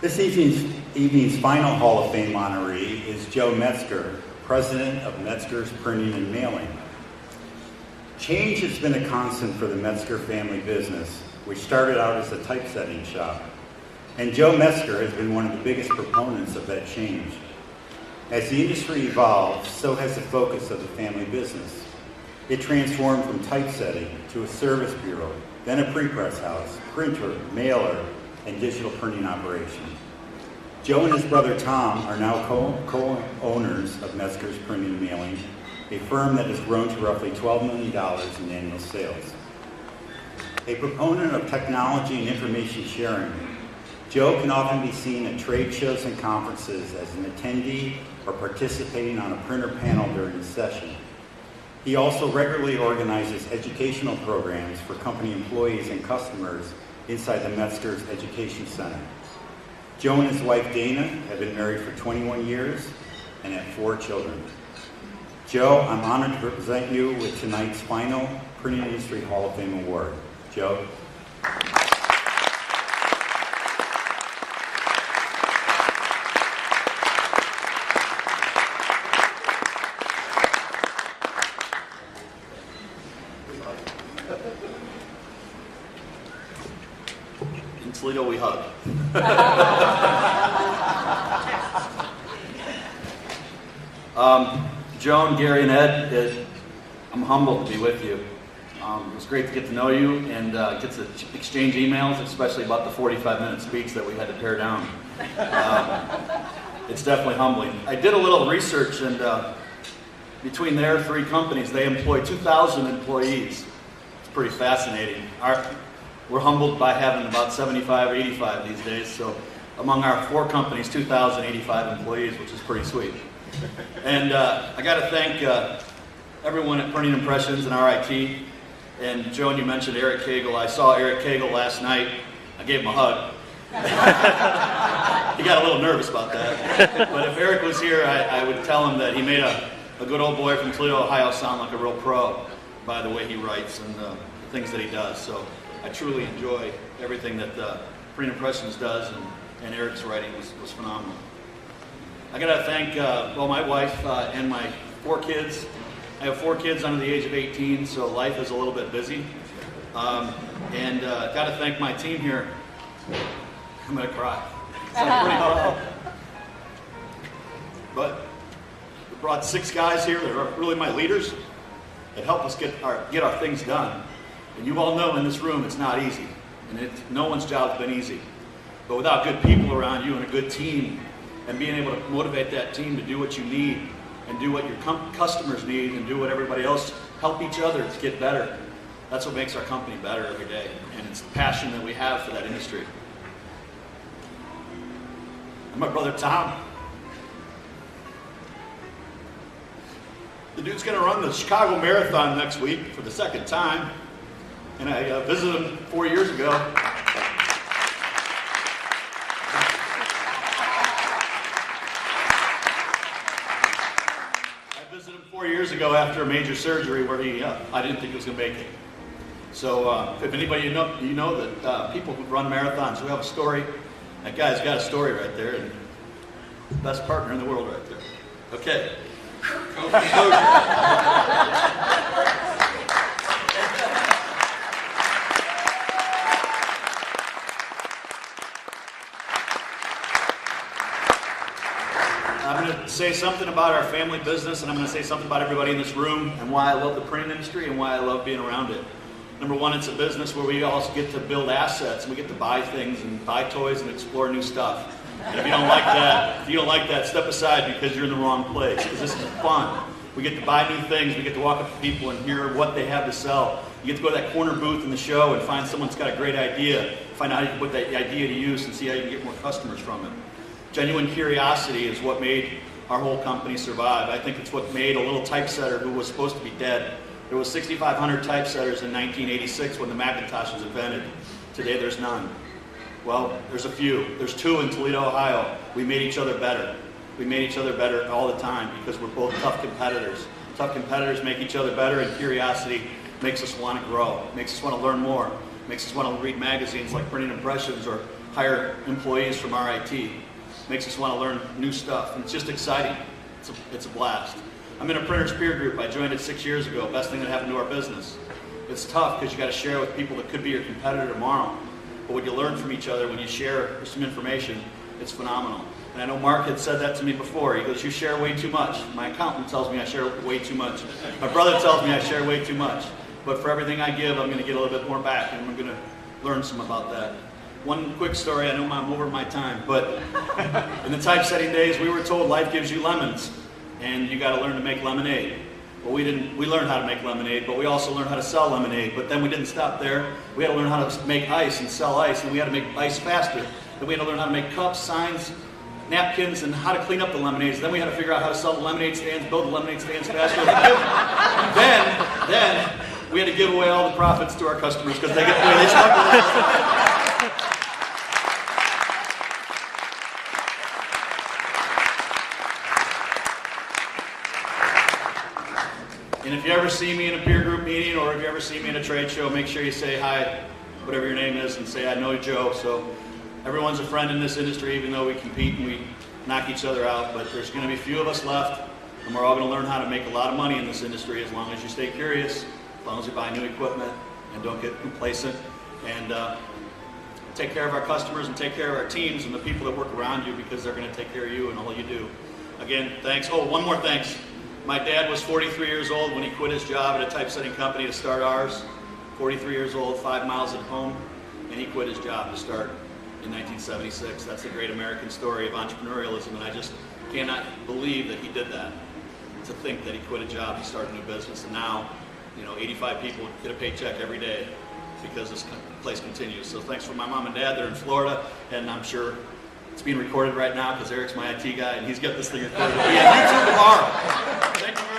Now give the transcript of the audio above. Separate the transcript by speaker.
Speaker 1: This evening's final Hall of Fame honoree is Joe Metzger, president of Metzgers Printing and Mailing. Change has been a constant for the Metzger family business, which started out as a typesetting shop. And Joe Metzger has been one of the biggest proponents of that change. As the industry evolved, so has the focus of the family business. It transformed from typesetting to a service bureau, then a pre-press house, printer, mailer, and digital printing operation. Joe and his brother Tom are now co-owners of Metzger's Printing and Mailing, a firm that has grown to roughly $12 million in annual sales. A proponent of technology and information sharing, Joe can often be seen at trade shows and conferences as an attendee or participating on a printer panel during the session. He also regularly organizes educational programs for company employees and customers inside the Metzger's Education Center. Joe and his wife Dana have been married for 21 years and have 4 children. Joe, I'm honored to present you with tonight's final Printing Industry Hall of Fame Award. Joe.
Speaker 2: In Toledo, we hug. Joan, Gary, and Ed, I'm humbled to be with you. It was great to get to know you and get to exchange emails, especially about the 45-minute speech that we had to pare down. It's definitely humbling. I did a little research, and between their 3 companies, they employ 2,000 employees. It's pretty fascinating. We're humbled by having about 75 or 85 these days, so among our 4 companies, 2,085 employees, which is pretty sweet. And I got to thank everyone at Printing Impressions and RIT. And Joan, you mentioned Eric Cagle. I saw Eric Cagle last night. I gave him a hug. He got a little nervous about that. But if Eric was here, I would tell him that he made a good old boy from Toledo, Ohio sound like a real pro by the way he writes and the things that he does. So I truly enjoy everything that Printing Impressions does, and Eric's writing was phenomenal. I got to thank my wife and my 4 kids. I have 4 kids under the age of 18, so life is a little bit busy. And got to thank my team here. I'm going to cry. I'm pretty proud. But we brought 6 guys here that are really my leaders that help us get our things done. And you all know in this room it's not easy, and no one's job's been easy. But without good people around you and a good team, and being able to motivate that team to do what you need and do what your customers need and do what everybody else, help each other to get better. That's what makes our company better every day, and it's the passion that we have for that industry. And my brother Tom. The dude's going to run the Chicago Marathon next week for the 2nd time, and I visited him 4 years ago. After a major surgery where I didn't think he was going to make it. So if anybody you know that people who run marathons who have a story, that guy's got a story right there, and best partner in the world right there. Okay. I'm going to say something about our family business, and I'm going to say something about everybody in this room and why I love the printing industry and why I love being around it. Number one, it's a business where we also get to build assets, and we get to buy things and buy toys and explore new stuff. And if you don't like that, step aside because you're in the wrong place, because this is fun. We get to buy new things, we get to walk up to people and hear what they have to sell. You get to go to that corner booth in the show and find someone that's got a great idea, find out how you can put that idea to use and see how you can get more customers from it. Genuine curiosity is what made our whole company survive. I think it's what made a little typesetter who was supposed to be dead. There was 6,500 typesetters in 1986 when the Macintosh was invented. Today there's none. Well, there's a few. There's 2 in Toledo, Ohio. We made each other better. We made each other better all the time because we're both tough competitors. Tough competitors make each other better, and curiosity makes us want to grow, makes us want to learn more, makes us want to read magazines like Printing Impressions or hire employees from RIT. Makes us want to learn new stuff, and it's just exciting. It's a blast. I'm in a printer's peer group. I joined it 6 years ago. Best thing that happened to our business. It's tough because you got to share with people that could be your competitor tomorrow. But what you learn from each other when you share some information, it's phenomenal. And I know Mark had said that to me before. He goes, "You share way too much." My accountant tells me I share way too much. My brother tells me I share way too much. But for everything I give, I'm going to get a little bit more back, and I'm going to learn some about that. One quick story. I know I'm over my time, but in the typesetting days, we were told life gives you lemons, and you got to learn to make lemonade. Well, we didn't. We learned how to make lemonade, but we also learned how to sell lemonade. But then we didn't stop there. We had to learn how to make ice and sell ice, and we had to make ice faster. Then we had to learn how to make cups, signs, napkins, and how to clean up the lemonades. Then we had to figure out how to sell the lemonade stands, build the lemonade stands faster. Then we had to give away all the profits to our customers because they stuck with us. And if you ever see me in a peer group meeting, or if you ever see me in a trade show, make sure you say hi, whatever your name is, and say, "I know Joe." So everyone's a friend in this industry, even though we compete and we knock each other out. But there's going to be few of us left, and we're all going to learn how to make a lot of money in this industry as long as you stay curious, as long as you buy new equipment, and don't get complacent. And take care of our customers and take care of our teams and the people that work around you, because they're going to take care of you and all you do. Again, thanks. Oh, one more thanks. My dad was 43 years old when he quit his job at a typesetting company to start ours. 43 years old, 5 miles at home, and he quit his job to start in 1976. That's the great American story of entrepreneurialism, and I just cannot believe that he did that. To think that he quit a job to start a new business, and now, 85 people get a paycheck every day because this place continues. So thanks for my mom and dad. They're in Florida, and I'm sure it's being recorded right now because Eric's my IT guy, and he's got this thing recorded. We'll be on YouTube tomorrow. Thank you.